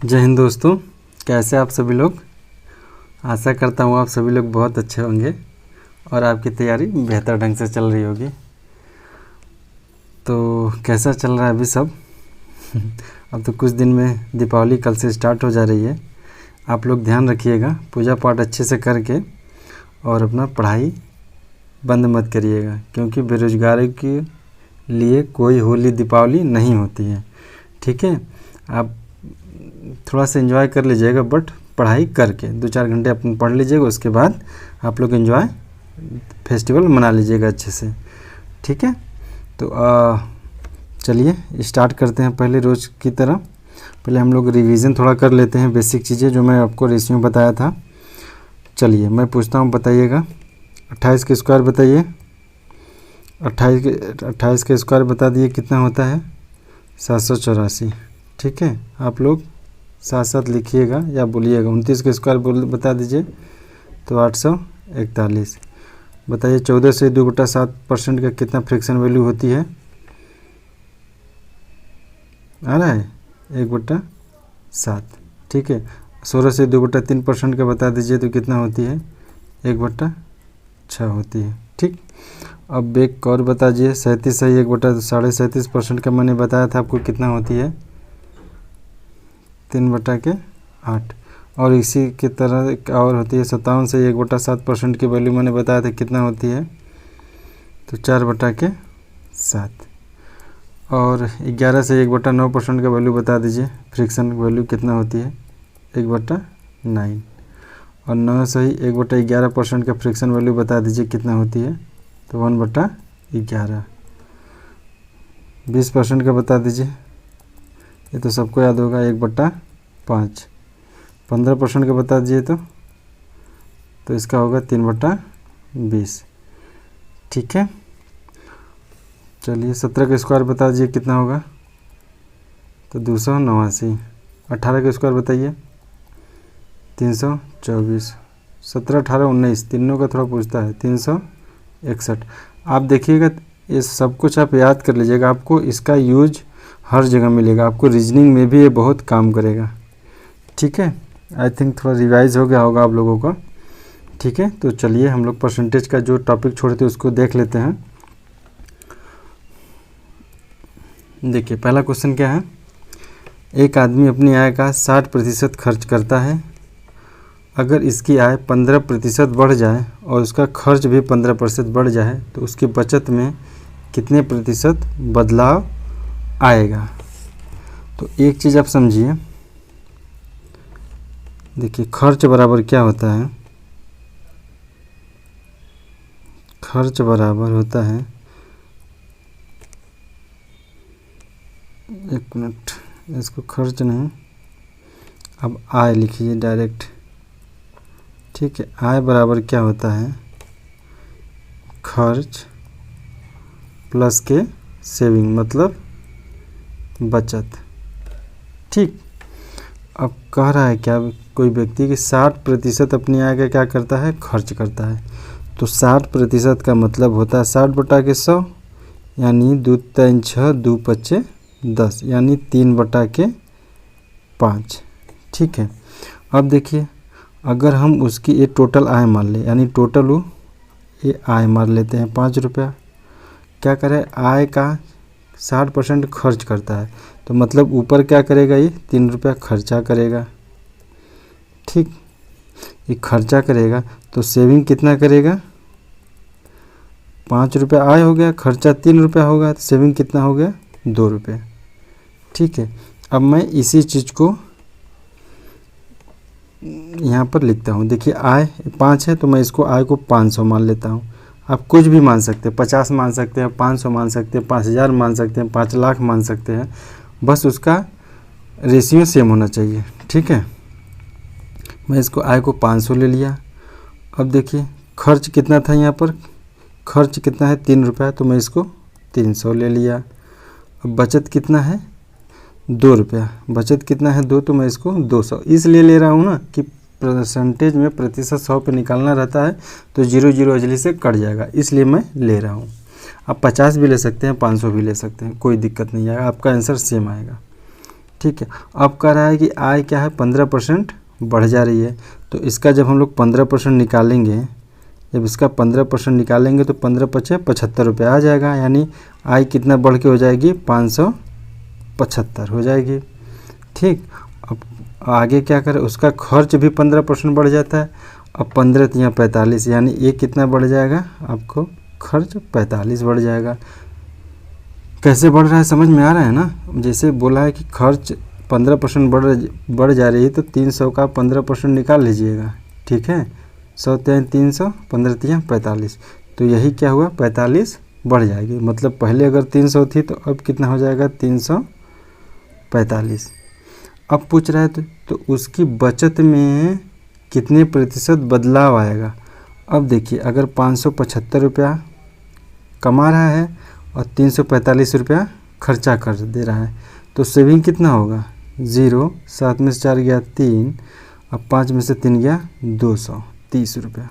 जय हिंद दोस्तों, कैसे आप सभी लोग। आशा करता हूँ आप सभी लोग बहुत अच्छे होंगे और आपकी तैयारी बेहतर ढंग से चल रही होगी। तो कैसा चल रहा है अभी सब? अब तो कुछ दिन में दीपावली कल से स्टार्ट हो जा रही है। आप लोग ध्यान रखिएगा, पूजा पाठ अच्छे से करके और अपना पढ़ाई बंद मत करिएगा, क्योंकि बेरोजगारी के लिए कोई होली दीपावली नहीं होती है। ठीक है, आप थोड़ा सा एंजॉय कर लीजिएगा, बट पढ़ाई करके 2-4 घंटे अपन पढ़ लीजिएगा, उसके बाद आप लोग एंजॉय फेस्टिवल मना लीजिएगा अच्छे से। ठीक है, तो चलिए स्टार्ट करते हैं। पहले रोज़ की तरह पहले हम लोग रिवीजन थोड़ा कर लेते हैं, बेसिक चीज़ें जो मैं आपको रेशियो में बताया था। चलिए मैं पूछता हूँ, बताइएगा 28 के स्क्वायर बताइए। 28 के स्क्वायर बता दिए कितना होता है? 784। ठीक है, आप लोग साथ साथ लिखिएगा या बोलिएगा। 29 के स्क्वायर बता दीजिए तो 841। बताइए 14 से 2/7% का कितना फ्रैक्शन वैल्यू होती है? आ रहा है 1/7। ठीक है, 16 से 2/3% का बता दीजिए तो कितना होती है? 1/6 होती है। ठीक, अब एक और बता दीजिए 37 है 1/37.5% का मैंने बताया था आपको, कितना होती है? 3/8। और इसी की तरह एक और होती है 57 से 1/7% की वैल्यू मैंने बताया था, कितना होती है? तो 4/7। और 11 से 1/9% का वैल्यू बता दीजिए, फ्रिक्शन वैल्यू कितना होती है? 1/9। और 9 से ही 1/11% का फ्रिक्शन वैल्यू बता दीजिए कितना होती है? तो 1/11। 20% का बता दीजिए, ये तो सबको याद होगा, 1/5। 15% का बता दीजिए तो इसका होगा 3/20। ठीक है, चलिए 17 का स्क्वायर बता दीजिए कितना होगा? तो 289। 18 का स्क्वायर बताइए। 324। 17, 18, 19 तीनों का थोड़ा पूछता है। 361। आप देखिएगा, ये सब कुछ आप याद कर लीजिएगा, आपको इसका यूज हर जगह मिलेगा, आपको रीजनिंग में भी ये बहुत काम करेगा। ठीक है, आई थिंक थोड़ा रिवाइज हो गया होगा आप लोगों का। ठीक है, तो चलिए हम लोग परसेंटेज का जो टॉपिक छोड़े थे उसको देख लेते हैं। देखिए पहला क्वेश्चन क्या है? एक आदमी अपनी आय का 60% खर्च करता है। अगर इसकी आय 15% बढ़ जाए और उसका खर्च भी 15% बढ़ जाए तो उसकी बचत में कितने प्रतिशत बदलाव आएगा? तो एक चीज़ आप समझिए, देखिए खर्च बराबर क्या होता है? खर्च बराबर होता है, एक मिनट, इसको खर्च नहीं, अब आय लिखिए डायरेक्ट। ठीक है, आय बराबर क्या होता है? खर्च प्लस के सेविंग, मतलब बचत। ठीक, अब कह रहा है क्या, कोई व्यक्ति की 60% अपनी आय का क्या करता है? खर्च करता है। तो 60% का मतलब होता है 60/100, यानी 2 3 6 2 5 10, यानी 3/5। ठीक है, अब देखिए अगर हम उसकी ये टोटल आय मान ले, यानी टोटल वो ये आय मान लेते हैं 5 रुपया। क्या करे, आय का 60% खर्च करता है, तो मतलब ऊपर क्या करेगा, ये 3 रुपया खर्चा करेगा। ठीक, ये खर्चा करेगा तो सेविंग कितना करेगा? 5 रुपया आय हो गया, खर्चा 3 रुपया होगा, तो सेविंग कितना हो गया? 2 रुपये। ठीक है, अब मैं इसी चीज़ को यहाँ पर लिखता हूँ। देखिए आय 5 है तो मैं इसको आय को 500 मान लेता हूँ। आप कुछ भी मान सकते हैं, 50 मान सकते हैं, 500 मान सकते हैं, 5000 मान सकते हैं, 5 लाख मान सकते हैं, बस उसका रेशियो सेम होना चाहिए। ठीक है, मैं इसको आय को 500 ले लिया। अब देखिए खर्च कितना था, यहाँ पर खर्च कितना है? 3 रुपया, तो मैं इसको 300 ले लिया। अब बचत कितना है? 2 रुपया। बचत कितना है? 2, तो मैं इसको 200 इसलिए ले रहा हूँ ना कि परसेंटेज में प्रतिशत 100 पे निकालना रहता है, तो 0 अजली से कट जाएगा, इसलिए मैं ले रहा हूँ। आप 50 भी ले सकते हैं, 500 भी ले सकते हैं, कोई दिक्कत नहीं आएगा, आपका आंसर सेम आएगा। ठीक है। अब कह रहा है कि आय क्या है 15% बढ़ जा रही है, तो इसका जब हम लोग 15% निकालेंगे, जब इसका 15% निकालेंगे तो 15 पचे 75 रुपये आ जाएगा, यानी आय कितना बढ़ के हो जाएगी 575 हो जाएगी। ठीक, अब आगे क्या करें, उसका खर्च भी 15% बढ़ जाता है। अब 15 तियाँ 45, यानी ये कितना बढ़ जाएगा, आपको खर्च 45 बढ़ जाएगा। कैसे बढ़ रहा है समझ में आ रहा है ना। जैसे बोला है कि खर्च 15% बढ़ जा रही है, तो 300 का 15% निकाल लीजिएगा। ठीक है, 100 तियाँ 300, 15 तियाँ 45, तो यही क्या हुआ 45 बढ़ जाएगी। मतलब पहले अगर 300 थी तो अब कितना हो जाएगा 345। अब पूछ रहा है तो उसकी बचत में कितने प्रतिशत बदलाव आएगा। अब देखिए, अगर 575 रुपया कमा रहा है और 345 रुपया खर्चा कर दे रहा है, तो सेविंग कितना होगा 0, 7 में से 4 गया 3, अब 5 में से 3 गया 230 रुपया।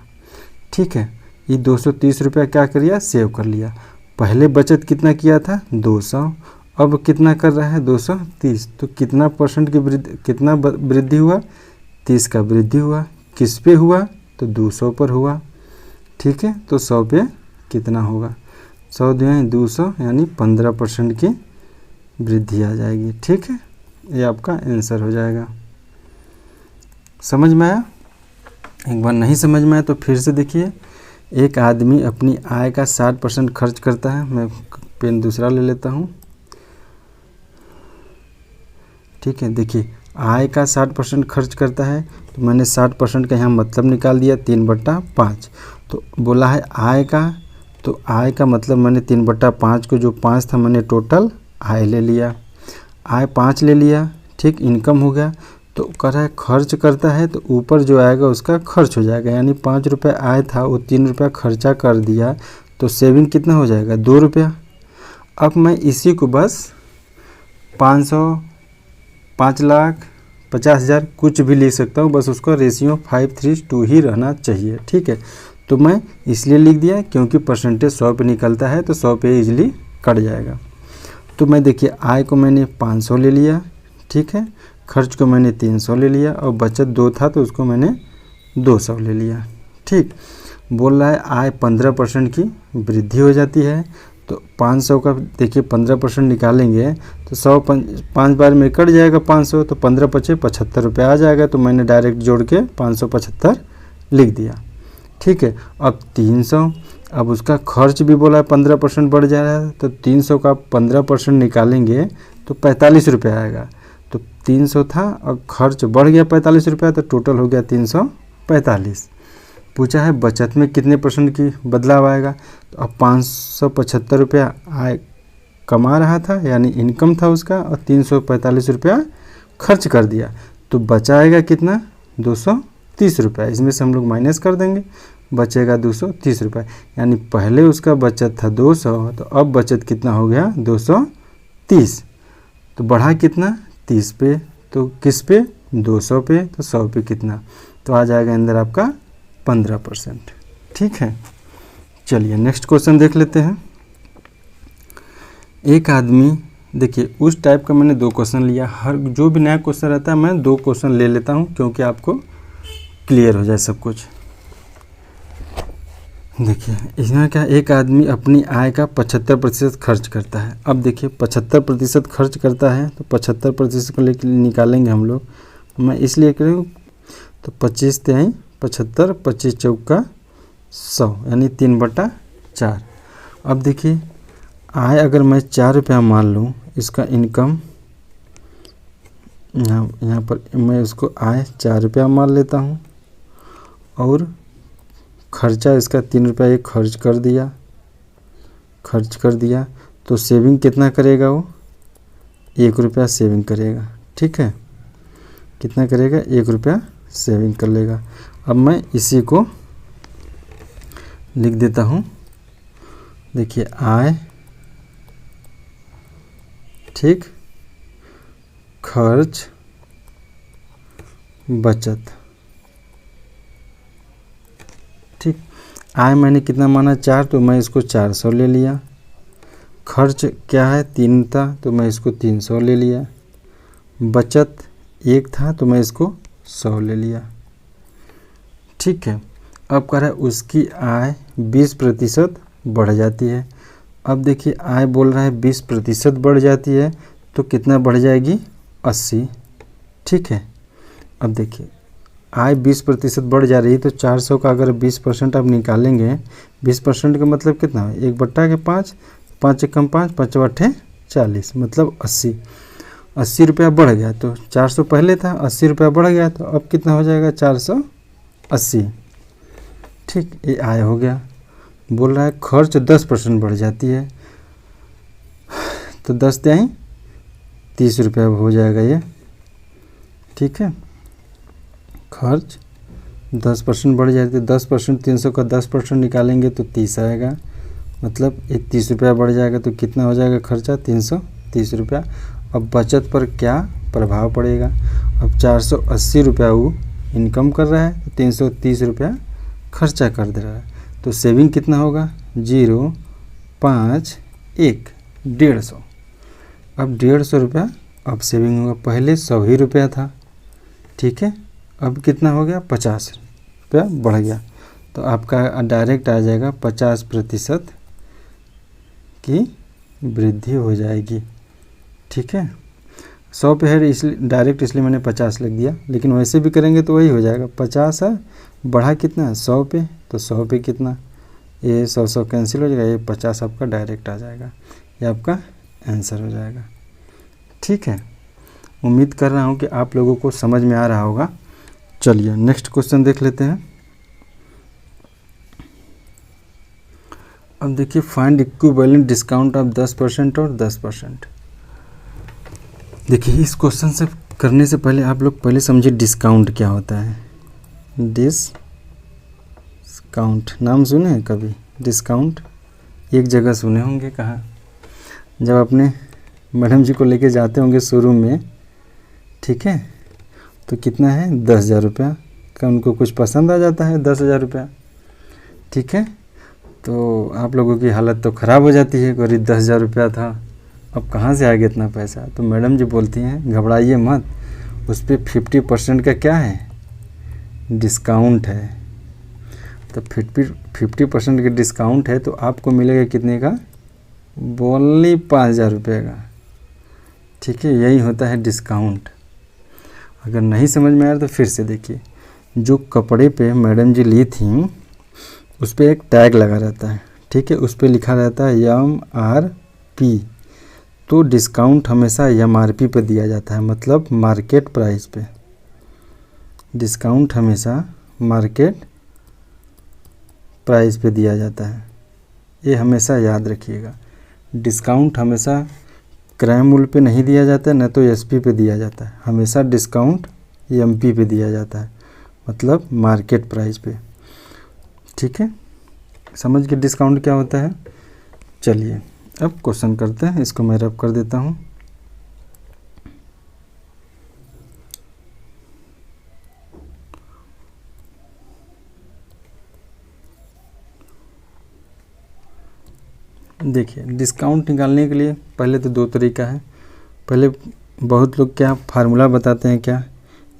ठीक है, ये 230 रुपया क्या कर लिया, सेव कर लिया। पहले बचत कितना किया था 200, अब कितना कर रहा है 230, तो कितना परसेंट की कितना वृद्धि हुआ, 30 का वृद्धि हुआ। किस पे हुआ, तो 200 पर हुआ। ठीक है, तो 100 पे कितना होगा, 100 दुनी 200, यानी 15% की वृद्धि आ जाएगी। ठीक है, ये आपका आंसर हो जाएगा। समझ में आया। एक बार नहीं समझ में आया तो फिर से देखिए। एक आदमी अपनी आय का 60% खर्च करता है। मैं पेन दूसरा ले लेता हूँ। ठीक है, देखिए आय का 60% खर्च करता है, तो मैंने 60% का यहाँ मतलब निकाल दिया 3/5। तो बोला है आय का, तो आय का मतलब मैंने 3/5 को, जो 5 था मैंने टोटल आय ले लिया, आय 5 ले लिया। ठीक, इनकम हो गया। तो कह रहा है खर्च करता है, तो ऊपर जो आएगा उसका खर्च हो जाएगा, यानी 5 रुपये आय था, वो 3 रुपया खर्चा कर दिया, तो सेविंग कितना हो जाएगा 2 रुपया। अब मैं इसी को बस 500, 5,50,000 कुछ भी लिख सकता हूँ, बस उसका रेशियो 5:3 ही रहना चाहिए। ठीक है, तो मैं इसलिए लिख दिया क्योंकि परसेंटेज 100 पे निकलता है, तो 100 पे इजीली कट जाएगा। तो मैं देखिए आय को मैंने 500 ले लिया। ठीक है, खर्च को मैंने 300 ले लिया, और बचत 2 था तो उसको मैंने 200 ले लिया। ठीक, बोल रहा है आय 15% की वृद्धि हो जाती है, तो 500 का देखिए 15% निकालेंगे तो 100 5 बार में कट जाएगा 500, तो 15 पचे 75 रुपये आ जाएगा। तो मैंने डायरेक्ट जोड़ के 575 लिख दिया। ठीक है, अब 300, अब उसका खर्च भी बोला 15% बढ़ जा रहा है, तो 300 का 15% निकालेंगे तो 45 रुपये आएगा। तो 300 था और खर्च बढ़ गया 45 रुपया, तो टोटल हो गया 345। पूछा है बचत में कितने परसेंट की बदलाव आएगा, तो अब 575 रुपया आय कमा रहा था, यानी इनकम था उसका, और 345 रुपया खर्च कर दिया, तो बचाएगा कितना 230 रुपया। इसमें से हम लोग माइनस कर देंगे, बचेगा 230 रुपये। यानी पहले उसका बचत था 200, तो अब बचत कितना हो गया 230। तो बढ़ा कितना 30 पे, तो किस पे 200 पे, तो 100 पे कितना, तो आ जाएगा अंदर आपका 15%। ठीक है, चलिए नेक्स्ट क्वेश्चन देख लेते हैं। एक आदमी, देखिए उस टाइप का मैंने 2 क्वेश्चन लिया। हर जो भी नया क्वेश्चन रहता है मैं 2 क्वेश्चन ले लेता हूँ, क्योंकि आपको क्लियर हो जाए सब कुछ। देखिए इसमें क्या, एक आदमी अपनी आय का 75% खर्च करता है। अब देखिए 75% खर्च करता है, तो 75% को लेकर निकालेंगे हम लोग। मैं इसलिए करूँ तो 25 तिहाई 75, 25 चौका 100, यानी 3/4। अब देखिए आय अगर मैं 4 रुपया मान लूँ, इसका इनकम यहाँ पर मैं उसको आय 4 रुपया मान लेता हूँ, और खर्चा इसका 3 रुपया ये खर्च कर दिया, तो सेविंग कितना करेगा वो 1 रुपया सेविंग करेगा। ठीक है, कितना करेगा 1 रुपया सेविंग कर लेगा। अब मैं इसी को लिख देता हूँ। देखिए आय, ठीक, खर्च, बचत। ठीक, आय मैंने कितना माना 4, तो मैं इसको 400 ले लिया। खर्च क्या है 3 था, तो मैं इसको 300 ले लिया। बचत 1 था तो मैं इसको 100 ले लिया। ठीक है, अब कह रहा है उसकी आय 20% बढ़ जाती है। अब देखिए आय बोल रहा है 20% बढ़ जाती है तो कितना बढ़ जाएगी, 80। ठीक है, अब देखिए आय 20% बढ़ जा रही है तो 400 का अगर 20% आप निकालेंगे, 20% का मतलब कितना है, 1/5, 5 एकम 5, 5 बट्ठे 40, मतलब 80 रुपया बढ़ गया। तो 400 पहले था, 80 रुपया बढ़ गया तो अब कितना हो जाएगा, 480। ठीक, ये आय हो गया। बोल रहा है खर्च 10% बढ़ जाती है तो 10 त्याई 30 रुपया हो जाएगा ये। ठीक है, खर्च 10% बढ़ जाती है, 10%, 300 का 10% निकालेंगे तो 30 आएगा, मतलब ये 30 रुपया बढ़ जाएगा तो कितना हो जाएगा खर्चा, 330 रुपया। अब बचत पर क्या प्रभाव पड़ेगा, अब 480 रुपया वो इनकम कर रहा है तो 330 रुपया खर्चा कर दे रहा है, तो सेविंग कितना होगा, 0, 5, 1, 150। अब 150 रुपया अब सेविंग होगा, पहले 100 ही रुपया था। ठीक है, अब कितना हो गया, 50 रुपया बढ़ गया, तो आपका डायरेक्ट आ जाएगा 50% की वृद्धि हो जाएगी। ठीक है, 100 पे है इसलिए डायरेक्ट, इसलिए मैंने 50 लिख दिया, लेकिन वैसे भी करेंगे तो वही हो जाएगा। 50 है, बढ़ा कितना है, 100 पे, तो 100 पे कितना, ये 100 कैंसिल हो जाएगा, ये 50 आपका डायरेक्ट आ जाएगा, ये आपका आंसर हो जाएगा। ठीक है, उम्मीद कर रहा हूँ कि आप लोगों को समझ में आ रहा होगा। चलिए नेक्स्ट क्वेश्चन देख लेते हैं। अब देखिए फाइंड इक्विवेलेंट डिस्काउंट ऑफ 10% और 10%। देखिए इस क्वेश्चन से करने से पहले आप लोग पहले समझिए डिस्काउंट क्या होता है। डिस्काउंट नाम सुने हैं कभी, डिस्काउंट एक जगह सुने होंगे, कहाँ, जब अपने मैडम जी को लेके जाते होंगे शोरूम में। ठीक है, तो कितना है, 10,000 रुपया का उनको कुछ पसंद आ जाता है, 10,000 रुपया। ठीक है, तो आप लोगों की हालत तो ख़राब हो जाती है, करीब 10,000 रुपया था, अब कहाँ से आ गया इतना पैसा। तो मैडम जी बोलती हैं घबराइए मत, उस पर 50% का क्या है, डिस्काउंट है। तो 50% का डिस्काउंट है तो आपको मिलेगा कितने का, बोली 5,000 रुपये का। ठीक है, यही होता है डिस्काउंट। अगर नहीं समझ में आया तो फिर से देखिए, जो कपड़े पे मैडम जी ली थी उस पर एक टैग लगा रहता है। ठीक है, उस पर लिखा रहता है MRP, तो डिस्काउंट हमेशा MRP पे दिया जाता है, मतलब मार्केट प्राइस पे। डिस्काउंट हमेशा मार्केट प्राइस पे दिया जाता है, ये हमेशा याद रखिएगा। डिस्काउंट हमेशा क्रय मूल्य पे नहीं दिया जाता है, न तो SP पे दिया जाता है, हमेशा डिस्काउंट MP पे दिया जाता है, मतलब मार्केट प्राइस पे। ठीक है, समझ के डिस्काउंट क्या होता है। चलिए अब क्वेश्चन करते हैं, इसको मैं रब कर देता हूँ। देखिए डिस्काउंट निकालने के लिए पहले तो 2 तरीका है। पहले बहुत लोग क्या फार्मूला बताते हैं, क्या,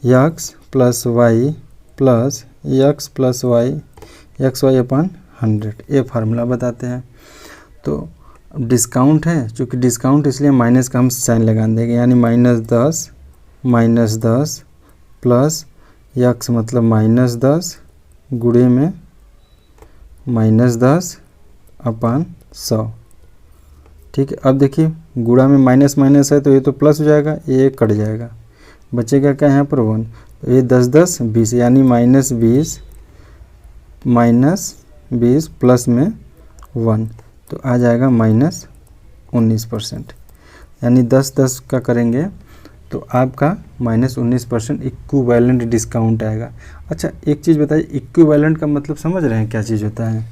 x + y + x + y xy/100, ये फार्मूला बताते हैं। तो डिस्काउंट है, चूँकि डिस्काउंट इसलिए माइनस का हम साइन लगा देंगे, यानी -10 प्लस x मतलब -10 गुणे में -10/100। ठीक है, अब देखिए गुणा में माइनस माइनस है तो ये तो प्लस हो जाएगा, ये कट जाएगा, बचेगा क्या यहाँ पर 1, तो ये 10 10 20, यानी -20 प्लस में 1 तो आ जाएगा -19%, यानी 10 10 का करेंगे तो आपका -19% इक्विवेलेंट डिस्काउंट आएगा। अच्छा एक चीज़ बताइए, इक्विवेलेंट का मतलब समझ रहे हैं क्या चीज़ होता है।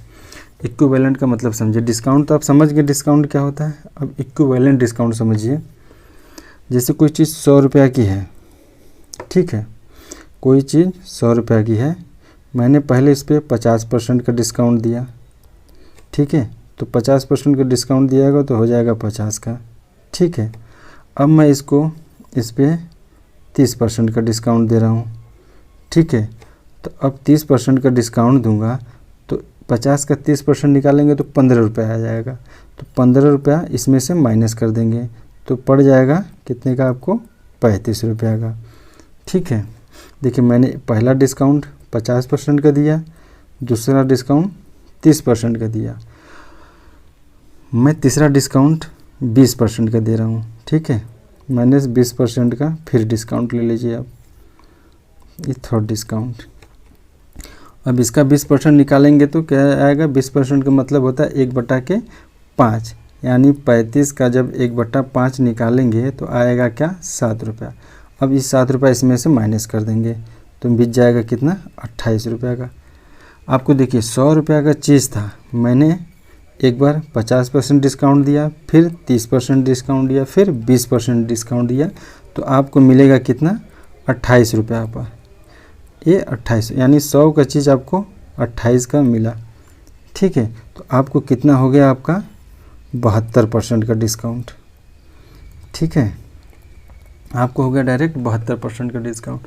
इक्विवेलेंट का मतलब समझिए, डिस्काउंट तो आप समझ गए डिस्काउंट क्या होता है, अब इक्विवेलेंट डिस्काउंट समझिए। जैसे कोई चीज़ 100 रुपया की है, ठीक है, कोई चीज़ 100 रुपया की है, मैंने पहले इस पर 50% का डिस्काउंट दिया। ठीक है, तो 50% का डिस्काउंट दिया तो हो जाएगा 50 का। ठीक है, अब मैं इसको इस पर 30% का डिस्काउंट दे रहा हूँ, ठीक है। तो अब 30% का डिस्काउंट दूंगा तो 50 का 30% निकालेंगे तो 15 रुपये आ जाएगा। तो 15 रुपया इसमें से माइनस कर देंगे तो पड़ जाएगा कितने का आपको, 35 रुपया का, ठीक है। देखिए मैंने पहला डिस्काउंट 50% का दिया, दूसरा डिस्काउंट 30% का दिया, मैं तीसरा डिस्काउंट 20% का दे रहा हूँ, ठीक है। माइनस 20% का फिर डिस्काउंट ले लीजिए आप, ये थर्ड डिस्काउंट। अब इसका 20% निकालेंगे तो क्या आएगा, 20% का मतलब होता है 1/5, यानी 35 का जब 1/5 निकालेंगे तो आएगा क्या, 7 रुपया। अब इस 7 रुपया इसमें से माइनस कर देंगे तो बीत जाएगा कितना, 28 रुपया का। आपको देखिए 100 रुपया का चीज़ था, मैंने एक बार 50% डिस्काउंट दिया, फिर 30% डिस्काउंट दिया, फिर 20% डिस्काउंट दिया, तो आपको मिलेगा कितना, 28 रुपया पर। ये 28 यानी 100 का चीज़ आपको 28 का मिला, ठीक है। तो आपको कितना हो गया, आपका 72% का डिस्काउंट, ठीक है। आपको हो गया डायरेक्ट 72% का डिस्काउंट।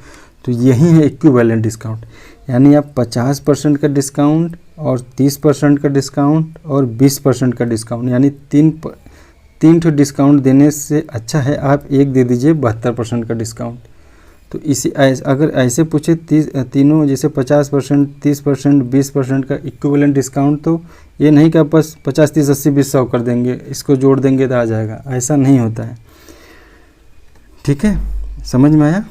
तो यही है इक्विवेलेंट डिस्काउंट, यानी आप 50% का डिस्काउंट और 30% का डिस्काउंट और 20% का डिस्काउंट, यानी तीन ठो डिस्काउंट देने से अच्छा है आप एक दे दीजिए 72% का डिस्काउंट। तो इसी अगर ऐसे पूछे तीनों जैसे 50%, 30%, 20% का इक्विवेलेंट डिस्काउंट, तो ये नहीं कि आप बस 50, 30, 80, 20, 100 कर देंगे, इसको जोड़ देंगे तो आ जाएगा, ऐसा नहीं होता है, ठीक है। समझ में आया?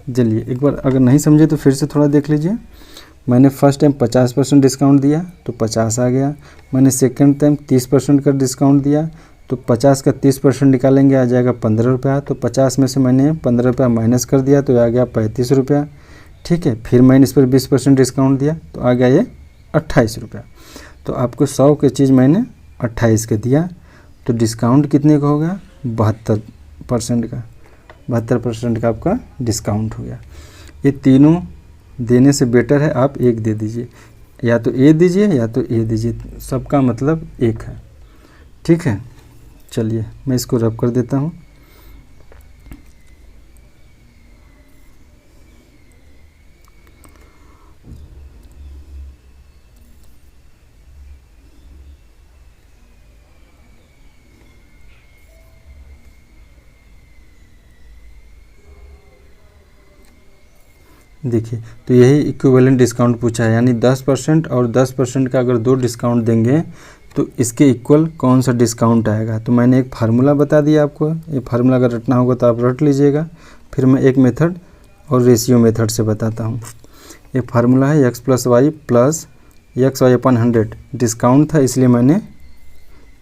चलिए एक बार अगर नहीं समझे तो फिर से थोड़ा देख लीजिए। मैंने फर्स्ट टाइम 50% डिस्काउंट दिया तो 50 आ गया, मैंने सेकंड टाइम 30% का डिस्काउंट दिया तो 50 का 30% निकालेंगे आ जाएगा 15 रुपया, तो 50 में से मैंने 15 रुपया माइनस कर दिया तो आ गया 35 रुपया, ठीक है। फिर मैंने इस पर 20% डिस्काउंट दिया तो आ गया ये 28 रुपया। तो आपको 100 की चीज़ मैंने 28 का दिया, तो डिस्काउंट कितने का हो गया, 72% का, 72% का आपका डिस्काउंट हो गया। ये तीनों देने से बेटर है आप एक दे दीजिए, या तो ए दीजिए या तो ए दीजिए, सबका मतलब एक है, ठीक है। चलिए मैं इसको रब कर देता हूँ। देखिए तो यही इक्विवेलेंट डिस्काउंट पूछा है, यानी 10% और 10% का अगर दो डिस्काउंट देंगे तो इसके इक्वल कौन सा डिस्काउंट आएगा। तो मैंने एक फार्मूला बता दिया आपको, ये फार्मूला अगर रटना होगा तो आप रट लीजिएगा, फिर मैं एक मेथड और रेशियो मेथड से बताता हूँ। ये फार्मूला है x + y + x/100, डिस्काउंट था इसलिए मैंने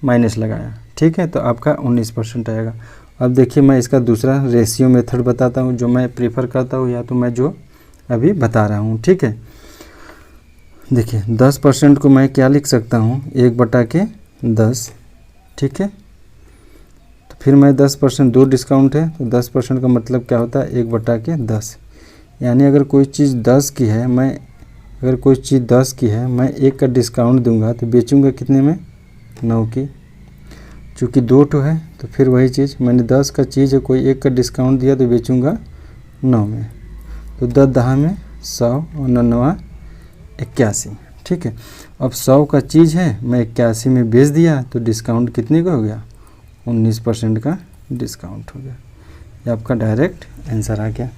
माइनस लगाया, ठीक है। तो आपका 19% आएगा। अब देखिए मैं इसका दूसरा रेशियो मेथड बताता हूँ जो मैं प्रीफर करता हूँ, या तो मैं जो अभी बता रहा हूँ, ठीक है। देखिए 10% को मैं क्या लिख सकता हूँ, 1/10, ठीक है। तो फिर मैं 10%, दो डिस्काउंट है तो 10% का मतलब क्या होता है, 1/10, यानी अगर कोई चीज़ 10 की है, मैं 1 का डिस्काउंट दूंगा तो बेचूंगा कितने में, 9 की। चूँकि 2 ठो है तो फिर वही चीज़, मैंने 10 का चीज़ है, कोई 1 का डिस्काउंट दिया तो बेचूंगा 9 में। तो 10 में 100 और 9 81, ठीक है। अब 100 का चीज़ है, मैं 81 में बेच दिया तो डिस्काउंट कितने का हो गया, 19% का डिस्काउंट हो गया। ये आपका डायरेक्ट आंसर आ गया।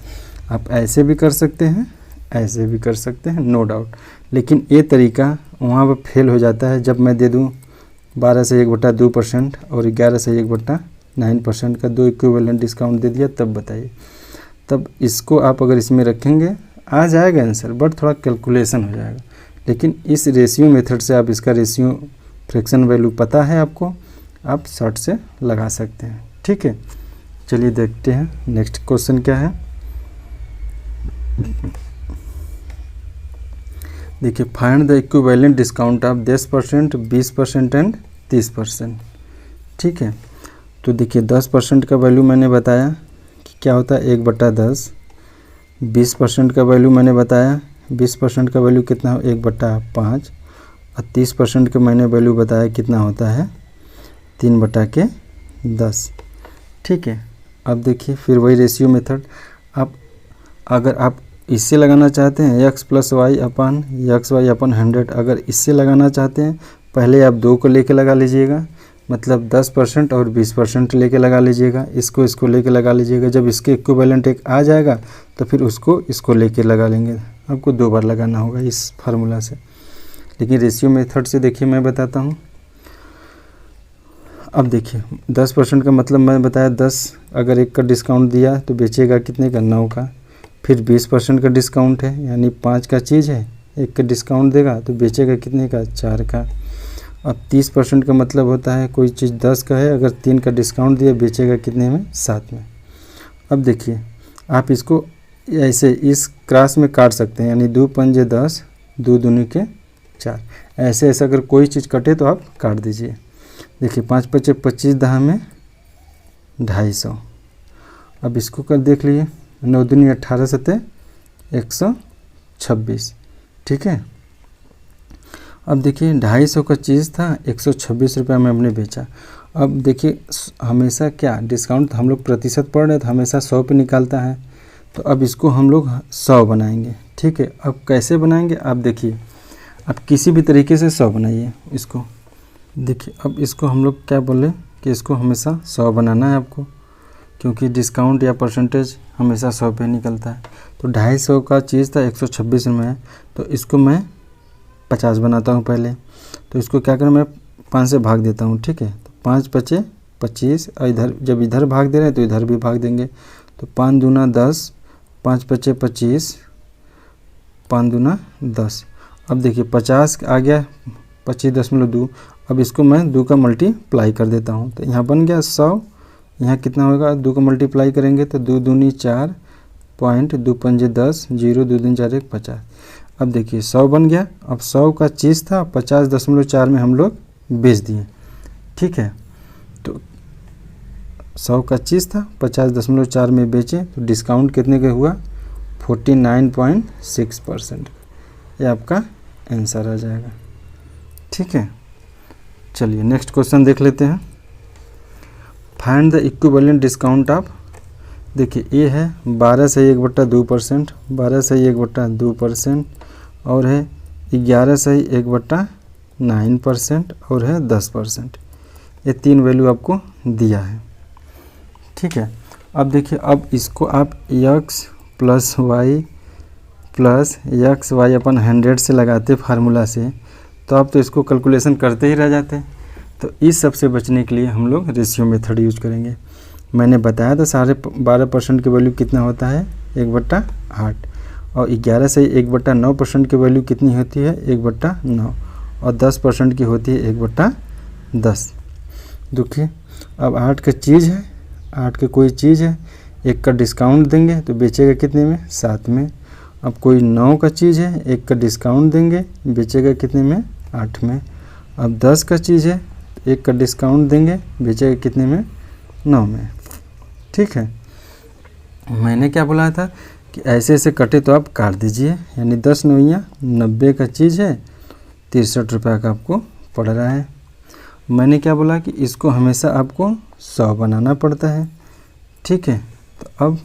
आप ऐसे भी कर सकते हैं, ऐसे भी कर सकते हैं, नो डाउट। लेकिन ये तरीका वहाँ पर फेल हो जाता है जब मैं दे दूँ 12 से 1/2% और 11 से 1/9% का दो इक्विवेलेंट डिस्काउंट दे दिया, तब बताइए। तब इसको आप अगर इसमें रखेंगे आ जाएगा आंसर, बट थोड़ा कैलकुलेशन हो जाएगा। लेकिन इस रेशियो मेथड से आप इसका रेशियो फ्रैक्शन वैल्यू पता है आपको, आप शॉर्ट से लगा सकते हैं, ठीक है। चलिए देखते हैं नेक्स्ट क्वेश्चन क्या है। देखिए find the equivalent discount of 10%, 20% and 30%, ठीक है। तो देखिए 10% का वैल्यू मैंने बताया कि क्या होता है, 1/10। 20% का वैल्यू मैंने बताया, 20% का वैल्यू कितना हो, 1/5। और 30% का मैंने वैल्यू बताया कितना होता है, 3/10, ठीक है। अब देखिए फिर वही रेशियो मेथड, आप अगर आप इससे लगाना चाहते हैं x + y अपन x y अपन 100, अगर इससे लगाना चाहते हैं पहले आप 2 को लेके लगा लीजिएगा, मतलब 10% और 20% लेके लगा लीजिएगा, इसको लेके लगा लीजिएगा। जब इसके इक्विवेलेंट एक आ जाएगा तो फिर इसको लेके लगा लेंगे। आपको 2 बार लगाना होगा इस फार्मूला से। लेकिन रेशियो मेथड से देखिए मैं बताता हूँ। अब देखिए 10% का मतलब मैं बताया 10, अगर 1 का डिस्काउंट दिया तो बेचेगा कितने का, 9 का। फिर 20% का डिस्काउंट है, यानी 5 का चीज़ है, 1 का डिस्काउंट देगा तो बेचेगा कितने का, 4 का। अब 30% का मतलब होता है कोई चीज़ 10 का है, अगर 3 का डिस्काउंट दिया बेचेगा कितने में, 7 में। अब देखिए आप इसको ऐसे इस क्रॉस में काट सकते हैं, यानी 2 पंजे 10, 2 दूनी के 4, ऐसे अगर कोई चीज़ कटे तो आप काट दीजिए। देखिए 5 पचे 25, 10 में 250। अब इसको कर देख लीजिए, 9 दूनी 18, 7 126, ठीक है। अब देखिए 250 का चीज़ था, 126 रुपये में हमने बेचा। अब देखिए हमेशा क्या डिस्काउंट हम लोग प्रतिशत पढ़ रहे तो हमेशा 100 पे निकालता है, तो अब इसको हम लोग 100 बनाएंगे, ठीक है। अब कैसे बनाएंगे आप देखिए, आप किसी भी तरीके से 100 बनाइए इसको। देखिए अब इसको हम लोग क्या बोले कि इसको हमेशा 100 बनाना है आपको, क्योंकि डिस्काउंट या परसेंटेज हमेशा 100 पे निकलता है। तो 250 का चीज़ था 126 में है, तो इसको मैं 50 बनाता हूँ पहले। तो इसको क्या करें, मैं 5 से भाग देता हूँ, ठीक है। तो 5 पचे 25, और इधर जब इधर भाग दे रहे हैं तो इधर भी भाग देंगे। तो 5 दूना 10, 5 पचे 25, 5 दूना 10। अब देखिए 50 आ गया 25.2। अब इसको मैं 2 का मल्टीप्लाई कर देता हूँ, तो यहाँ बन गया 100। यहाँ कितना होगा, 2 का मल्टीप्लाई करेंगे तो 2 दूनी 4, पॉइंट 2 पंजे 10, 0 2 दूनी 4 1 50। अब देखिए 100 बन गया। अब 100 का चीज़ था 50.4 में हम लोग बेच दिए, ठीक है। तो 100 का चीज़ था 50.4 में बेचे, तो डिस्काउंट कितने का हुआ, 49.6%। ये आपका आंसर आ जाएगा, ठीक है। चलिए नेक्स्ट क्वेश्चन देख लेते हैं। Find the equivalent discount of, देखिए ये है 12 से 1/2%, 12 से 1/2%, और है 11 से 1/9%, और है 10%। ये 3 वैल्यू आपको दिया है, ठीक है। अब देखिए अब इसको आप x + y + XY अपन 100 से लगाते फार्मूला से, तो आप तो इसको कैलकुलेशन करते ही रह जाते। तो इस सब से बचने के लिए हम लोग रेशियो मेथड यूज करेंगे। मैंने बताया था 12.5% की वैल्यू कितना होता है, 1/8, और 11 से 1/9% की वैल्यू कितनी होती है, 1/9, और 10% की होती है 1/10। देखिए अब 8 का चीज़ है, 8 का कोई चीज़ है, 1 का डिस्काउंट देंगे तो बेचेगा कितने में, 7 में। अब कोई 9 का चीज़ है, 1 का डिस्काउंट देंगे बेचेगा कितने में, 8 में। अब 10 का चीज़ है, 1 का डिस्काउंट देंगे बेचेगा कितने में, 9 में, ठीक है। मैंने क्या बोला था कि ऐसे ऐसे कटे तो आप काट दीजिए, यानी 10 9 90 का चीज़ है, 63 रुपये का आपको पड़ रहा है। मैंने क्या बोला कि इसको हमेशा आपको 100 बनाना पड़ता है, ठीक है। तो अब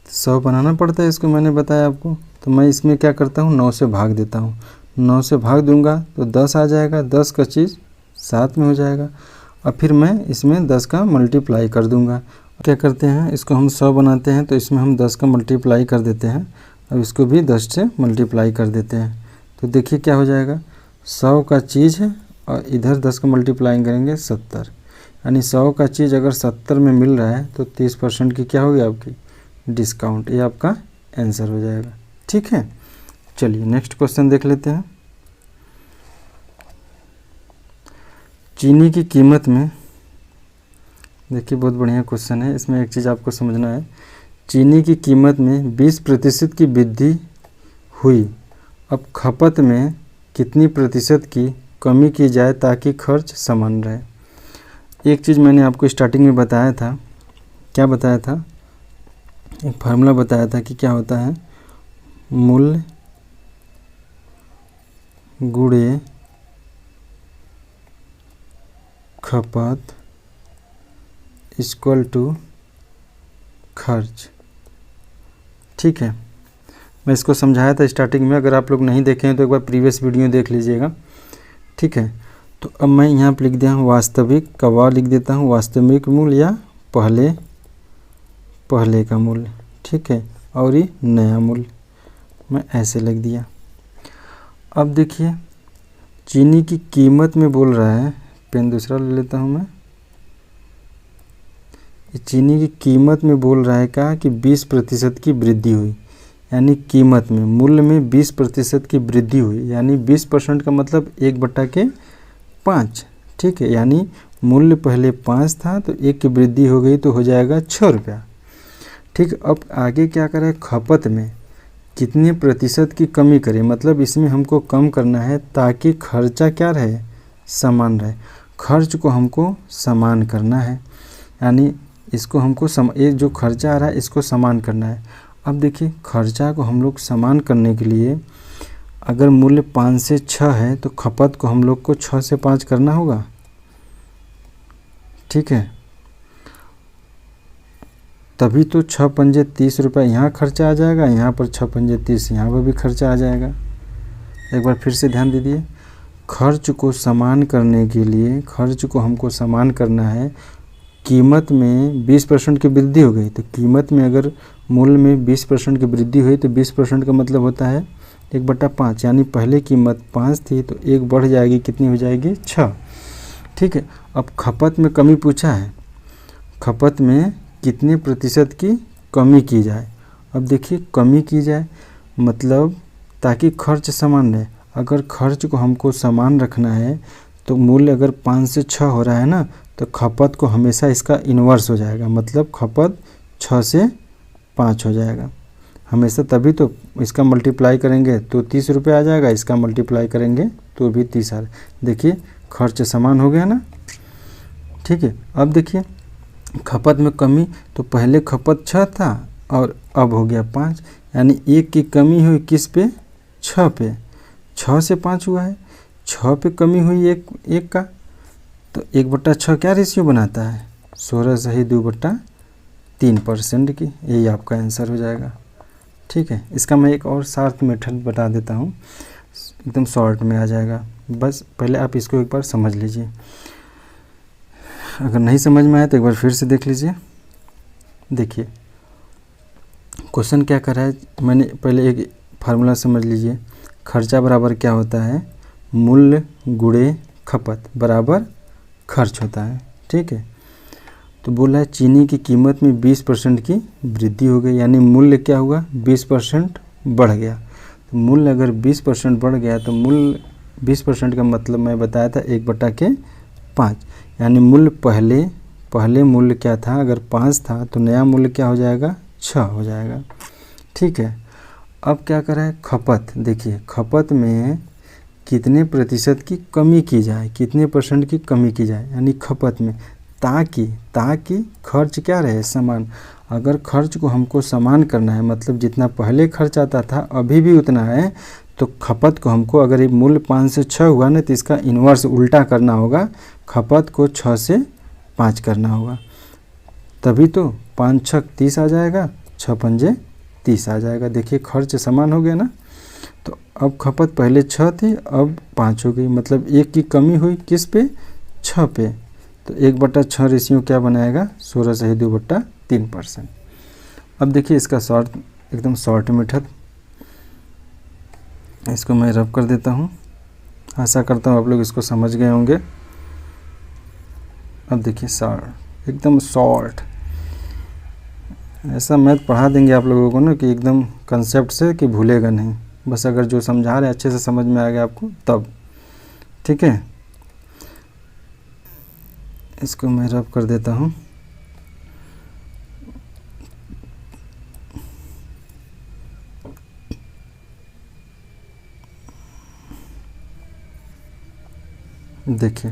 सौ बनाना पड़ता है इसको, मैंने बताया आपको। तो मैं इसमें क्या करता हूँ, 9 से भाग देता हूँ। 9 से भाग दूंगा तो 10 आ जाएगा, 10 का चीज़ 7 में हो जाएगा। अब फिर मैं इसमें 10 का मल्टीप्लाई कर दूंगा। क्या करते हैं, इसको हम 100 बनाते हैं तो इसमें हम 10 का मल्टीप्लाई कर देते हैं, अब इसको भी 10 से मल्टीप्लाई कर देते हैं। तो देखिए क्या हो जाएगा, 100 का चीज़ है और इधर 10 का मल्टीप्लाई करेंगे 70, यानी 100 का चीज़ अगर 70 में मिल रहा है तो 30% की क्या होगी आपकी, डिस्काउंट। ये आपका आंसर हो जाएगा, ठीक है। चलिए नेक्स्ट क्वेश्चन देख लेते हैं। चीनी की कीमत में, देखिए बहुत बढ़िया क्वेश्चन है, इसमें एक चीज़ आपको समझना है। चीनी की कीमत में 20% की वृद्धि हुई, अब खपत में कितनी प्रतिशत की कमी की जाए ताकि खर्च समान रहे। एक चीज़ मैंने आपको स्टार्टिंग में बताया था, क्या बताया था, एक फार्मूला बताया था कि क्या होता है, मूल्य गुणे खपत इक्वल टू खर्च। ठीक है, मैं इसको समझाया था स्टार्टिंग में, अगर आप लोग नहीं देखे हैं तो एक बार प्रीवियस वीडियो देख लीजिएगा। ठीक है, तो अब मैं यहाँ पर लिख दिया हूँ वास्तविक का वा लिख देता हूँ, वास्तविक मूल्य या पहले का मूल्य। ठीक है, और ये नया मूल्य मैं ऐसे लिख दिया। अब देखिए चीनी की कीमत में बोल रहा है, पेन दूसरा ले लेता हूँ मैं। चीनी की कीमत में बोल रहा है क्या कि 20% की वृद्धि हुई, यानी कीमत में मूल्य में 20% की वृद्धि हुई, यानी 20% का मतलब 1/5। ठीक है, यानी मूल्य पहले 5 था तो 1 की वृद्धि हो गई तो हो जाएगा 6 रुपया। ठीक, अब आगे क्या करें, खपत में कितने प्रतिशत की कमी करें, मतलब इसमें हमको कम करना है ताकि खर्चा क्या रहे, समान रहे। खर्च को हमको समान करना है, यानी इसको हमको ये जो खर्चा आ रहा है इसको समान करना है। अब देखिए खर्चा को हम लोग समान करने के लिए अगर मूल्य 5 से 6 है तो खपत को हम लोग को 6 से 5 करना होगा। ठीक है, तभी तो 6 पंजे 30 रुपये यहाँ खर्चा आ जाएगा, यहाँ पर 6 पंजे 30 यहाँ पर भी खर्चा आ जाएगा। एक बार फिर से ध्यान दीजिए, खर्च को समान करने के लिए खर्च को हमको समान करना है। कीमत में 20% की वृद्धि हो गई तो कीमत में अगर मूल्य में 20% की वृद्धि हुई तो 20% का मतलब होता है 1/5, यानी पहले कीमत 5 थी तो 1 बढ़ जाएगी, कितनी हो जाएगी 6। ठीक है, अब खपत में कमी पूछा है, खपत में कितने प्रतिशत की कमी की जाए। अब देखिए कमी की जाए मतलब ताकि खर्च समान रहे। अगर खर्च को हमको समान रखना है तो मूल्य अगर 5 से 6 हो रहा है ना तो खपत को हमेशा इसका इन्वर्स हो जाएगा, मतलब खपत 6 से 5 हो जाएगा हमेशा। तभी तो इसका मल्टीप्लाई करेंगे तो 30 रुपये आ जाएगा, इसका मल्टीप्लाई करेंगे तो भी 30 आ रहा है। देखिए खर्च समान हो गया ना। ठीक है, अब देखिए खपत में कमी, तो पहले खपत 6 था और अब हो गया 5, यानी 1 की कमी हुई किस पे, 6 पे। 6 से 5 हुआ है, 6 पे कमी हुई एक का, तो 1/6 क्या रेशियो बनाता है, 16/2/3% की। यही आपका आंसर हो जाएगा। ठीक है, इसका मैं एक और शॉर्ट मेथड बता देता हूँ, एकदम शॉर्ट में आ जाएगा। बस पहले आप इसको एक बार समझ लीजिए, अगर नहीं समझ में आया तो एक बार फिर से देख लीजिए। देखिए क्वेश्चन क्या कर रहा है, मैंने पहले एक फार्मूला समझ लीजिए। खर्चा बराबर क्या होता है, मूल्य गुणे खपत बराबर खर्च होता है। ठीक है, तो बोला है चीनी की कीमत में 20% की वृद्धि हो गई, यानी मूल्य क्या हुआ, 20% बढ़ गया। तो मूल्य अगर 20% बढ़ गया तो मूल्य 20% का मतलब मैं बताया था 1/5, यानी मूल्य पहले मूल्य क्या था, अगर 5 था तो नया मूल्य क्या हो जाएगा, 6 हो जाएगा। ठीक है, अब क्या करें, खपत। देखिए खपत में कितने प्रतिशत की कमी की जाए, कितने % की कमी की जाए, यानी खपत में, ताकि खर्च क्या रहे, समान। अगर खर्च को हमको समान करना है, मतलब जितना पहले खर्च आता था अभी भी उतना है, तो खपत को हमको, अगर ये मूल्य 5 से 6 हुआ ना तो इसका इन्वर्स उल्टा करना होगा, खपत को 6 से 5 करना होगा। तभी तो 5 6 30 आ जाएगा, 6 पंजे 30 आ जाएगा। देखिए खर्च समान हो गया ना। तो अब खपत पहले 6 थी अब 5 हो गई, मतलब 1 की कमी हुई किस पे, 6 पे। तो 1/6 रेशियो क्या बनाएगा, 16/2/3%। अब देखिए इसका शॉर्ट, एकदम शॉर्ट मेथड, इसको मैं रब कर देता हूँ। आशा करता हूँ आप लोग इसको समझ गए होंगे। अब देखिए शॉर्ट, एकदम शॉर्ट, ऐसा मैथ पढ़ा देंगे आप लोगों को ना कि एकदम कंसेप्ट से कि भूलेगा नहीं। बस अगर जो समझा रहे अच्छे से समझ में आ गया आपको तब। ठीक है, इसको मैं रब कर देता हूँ। देखिए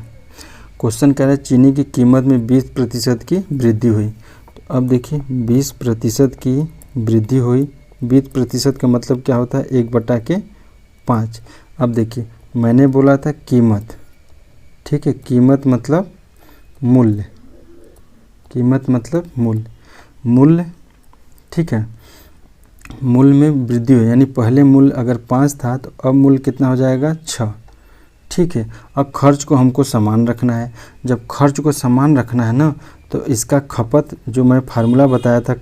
क्वेश्चन कह रहा है चीनी की कीमत में 20% की वृद्धि हुई। तो अब देखिए 20% की वृद्धि हुई, 20% का मतलब क्या होता है, 1/5। अब देखिए मैंने बोला था कीमत, ठीक है, कीमत मतलब मूल्य, कीमत मतलब मूल्य, मूल्य, ठीक है। मूल्य में वृद्धि हो, यानी पहले मूल्य अगर 5 था तो अब मूल्य कितना हो जाएगा 6, ठीक है। अब खर्च को हमको समान रखना है। जब खर्च को समान रखना है ना, तो इसका खपत जो मैं फार्मूला बताया था,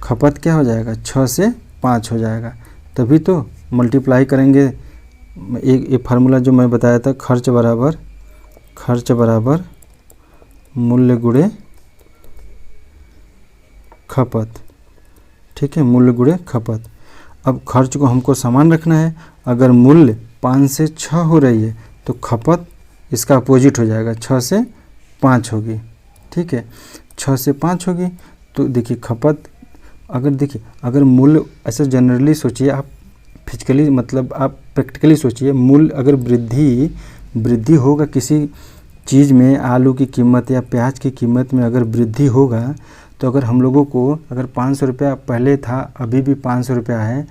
खपत क्या हो जाएगा 6 से 5 हो जाएगा। तभी तो मल्टीप्लाई करेंगे, एक फार्मूला जो मैं बताया था, खर्च बराबर मूल्य गुणे खपत, ठीक है, मूल्य गुणे खपत। अब खर्च को हमको समान रखना है। अगर मूल्य 5 से 6 हो रही है तो खपत इसका अपोजिट हो जाएगा, 6 से 5 होगी, ठीक है। 6 से 5 होगी तो देखिए खपत, अगर मूल्य ऐसे जनरली सोचिए आप, फिजिकली मतलब आप प्रैक्टिकली सोचिए, मूल्य अगर वृद्धि होगा किसी चीज़ में, आलू की कीमत या प्याज की कीमत में अगर वृद्धि होगा, तो अगर हम लोगों को अगर 500 रुपया पहले था, अभी भी 500 रुपया है,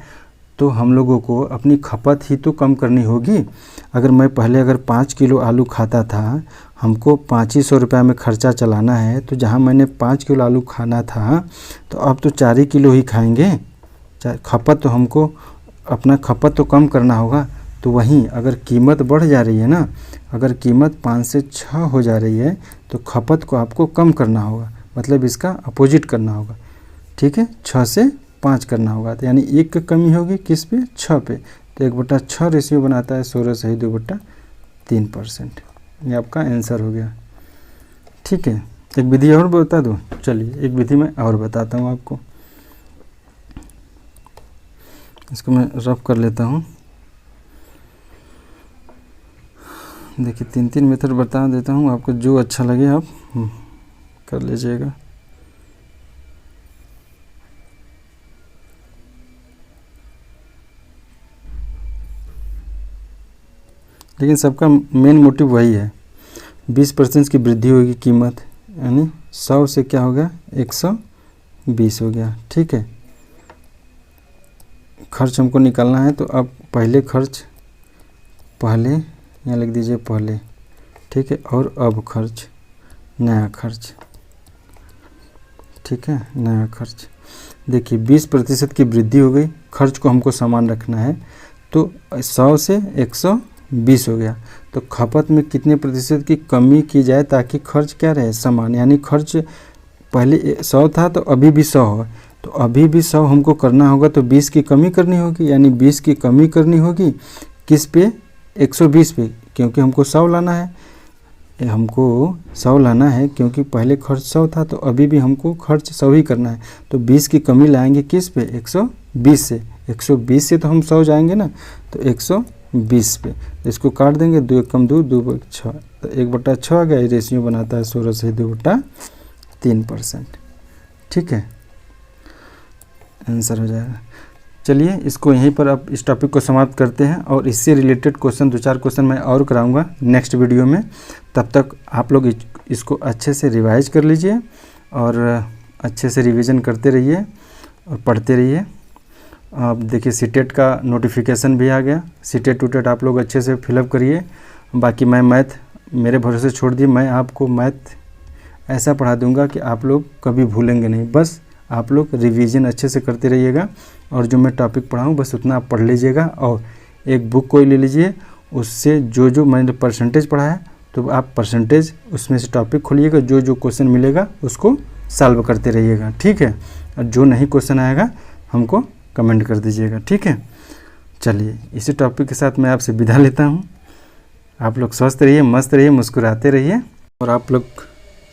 तो हम लोगों को अपनी खपत ही तो कम करनी होगी। अगर मैं पहले 5 किलो आलू खाता था, हमको 500 रुपया में खर्चा चलाना है, तो जहाँ मैंने 5 किलो आलू खाना था तो अब तो 4 ही किलो ही खाएंगे। खपत तो हमको अपना खपत तो कम करना होगा। तो वहीं अगर कीमत बढ़ जा रही है ना, अगर कीमत 5 से 6 हो जा रही है तो खपत को आपको कम करना होगा, मतलब इसका अपोजिट करना होगा, ठीक है, 6 से 5 करना होगा। तो यानी 1 की कमी होगी किस पे, 6 पे। तो 1/6 रेशियो बनाता है 16/2/3%। ये आपका आंसर हो गया, ठीक है। एक विधि और बता दूँ, चलिए एक विधि मैं और बताता हूँ आपको। इसको मैं रफ कर लेता हूँ। देखिए 3 मेथड बता देता हूँ आपको, जो अच्छा लगे आप कर लीजिएगा। लेकिन सबका मेन मोटिव वही है, 20% की वृद्धि होगी कीमत, यानी 100 से क्या हो गया 120 हो गया, ठीक है। खर्च हमको निकालना है, तो अब पहले खर्च, पहले यहाँ लिख दीजिए पहले, ठीक है, और अब खर्च, नया खर्च, ठीक है, नया खर्च। देखिए 20% की वृद्धि हो गई, खर्च को हमको समान रखना है, तो 100 से 120 हो गया। तो खपत में कितने प्रतिशत की कमी की जाए ताकि खर्च क्या रहे, समान, यानी खर्च पहले 100 था तो अभी भी 100 हो, तो अभी भी 100 हमको करना होगा, तो 20 की कमी करनी होगी, यानी 20 की कमी करनी होगी किस पे, 120 पे, क्योंकि हमको 100 लाना है, हमको 100 लाना है, क्योंकि पहले खर्च 100 था तो अभी भी हमको खर्च 100 ही करना है। तो 20 की कमी लाएंगे किस पे, 120 से, 120 से तो हम 100 जाएंगे ना, तो 120 पे, इसको काट देंगे, 2 कम 2, 2/6, तो 1/6 आ गया। रेशियो बनाता है 16/2/3%, ठीक है, आंसर हो जाएगा। चलिए इसको यहीं पर अब इस टॉपिक को समाप्त करते हैं, और इससे रिलेटेड क्वेश्चन 2-4 क्वेश्चन मैं और कराऊंगा नेक्स्ट वीडियो में। तब तक आप लोग इसको अच्छे से रिवाइज कर लीजिए और अच्छे से रिवीजन करते रहिए और पढ़ते रहिए। अब देखिए सीटेट का नोटिफिकेशन भी आ गया, सीटेट टूटेट आप लोग अच्छे से फिलअप करिए। बाकी मैं मैथ मेरे भरोसे छोड़ दिए, मैं आपको मैथ ऐसा पढ़ा दूंगा कि आप लोग कभी भूलेंगे नहीं। बस आप लोग रिवीजन अच्छे से करते रहिएगा, और जो मैं टॉपिक पढ़ाऊँ बस उतना आप पढ़ लीजिएगा। और एक बुक कोई ले लीजिए, उससे जो जो मैंने परसेंटेज पढ़ा है तो आप परसेंटेज उसमें से टॉपिक खोलिएगा, जो जो क्वेश्चन मिलेगा उसको सॉल्व करते रहिएगा, ठीक है। और जो नहीं क्वेश्चन आएगा हमको कमेंट कर दीजिएगा, ठीक है। चलिए इसी टॉपिक के साथ मैं आपसे विदा लेता हूँ। आप लोग स्वस्थ रहिए, मस्त रहिए, मुस्कुराते रहिए। और आप लोग,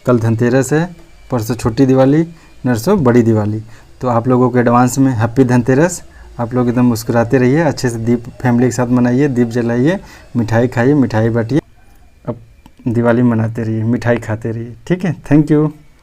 कल धनतेरस है, परसों छोटी दिवाली, नरसों बड़ी दिवाली, तो आप लोगों को एडवांस में हैप्पी धनतेरस। आप लोग एकदम मुस्कुराते रहिए, अच्छे से दीप फैमिली के साथ मनाइए, दीप जलाइए, मिठाई खाइए, मिठाई बांटिए, अब दिवाली मनाते रहिए, मिठाई खाते रहिए, ठीक है। Thank you.